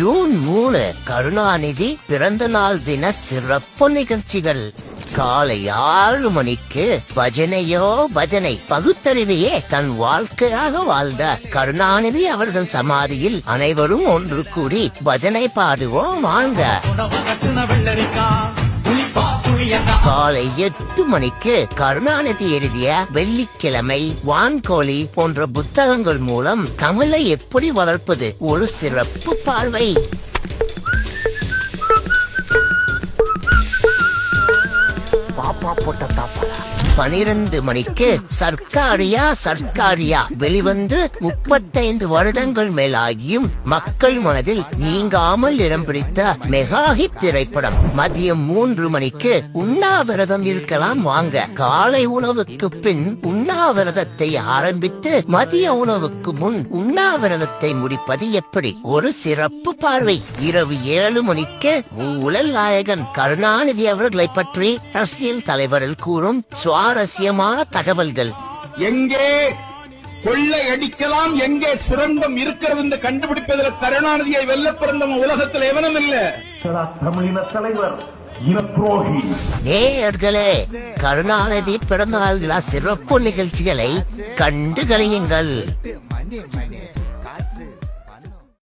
June 3 Karunanidhi பிறந்த நாள் தின சிறப்பு நிகழ்ச்சிகள். காலை 6 மணிக்கு பஜனையோ பஜனை. பகுத்தறிவையே தன் வாழ்க்கையாக வாழ்ந்த கருணாநிதி அவர்கள் சமாதியில் அனைவரும் ஒன்று கூடி பஜனை பாடுவோம் வாங்க. காலை 8 மணிக்கு கருணாநிதி எழுதிய வெள்ளிக்கிழமை, வான்கோழி போன்ற புத்தகங்கள் மூலம் தமிழை எப்படி வளர்ப்பது ஒரு சிறப்பு பார்வை. பாப்பா போட்ட தாப்பா. 12 மணிக்கு சர்க்காரியா வெளிவந்து 35 வருடங்கள் மேலாகியும் மக்கள் மனதில் நீங்காமல் இடம் பிடித்த மெகா ஹிட் திரைப்படம். மதியம் 3 மணிக்கு உண்ணாவிரதம் இருக்கலாம் வாங்க. காலை உணவுக்கு பின் உண்ணாவிரதத்தை ஆரம்பித்து மதிய உணவுக்கு முன் உண்ணாவிரதத்தை முடிப்பது எப்படி ஒரு சிறப்பு பார்வை. இரவு 7 மணிக்கு ஊழல் நாயகன் கருணாநிதி அவர்களை பற்றி அரசியல் தலைவர்கள் கூறும் சுவாரஸ்யமான தகவல்கள். எங்கே கொள்ளை அடிக்கலாம், எங்கே சுரங்கம் இருக்கிறது என்று கண்டுபிடிப்பதில் கருணாநிதியை வெல்ல பிறந்த உலகத்தில் எவனும் இல்ல. தமிழின தலைவர் நேயர்களே, கருணாநிதி பிறந்தநாள் விழா சிறப்பு நிகழ்ச்சிகளை கண்டு கழியுங்கள்.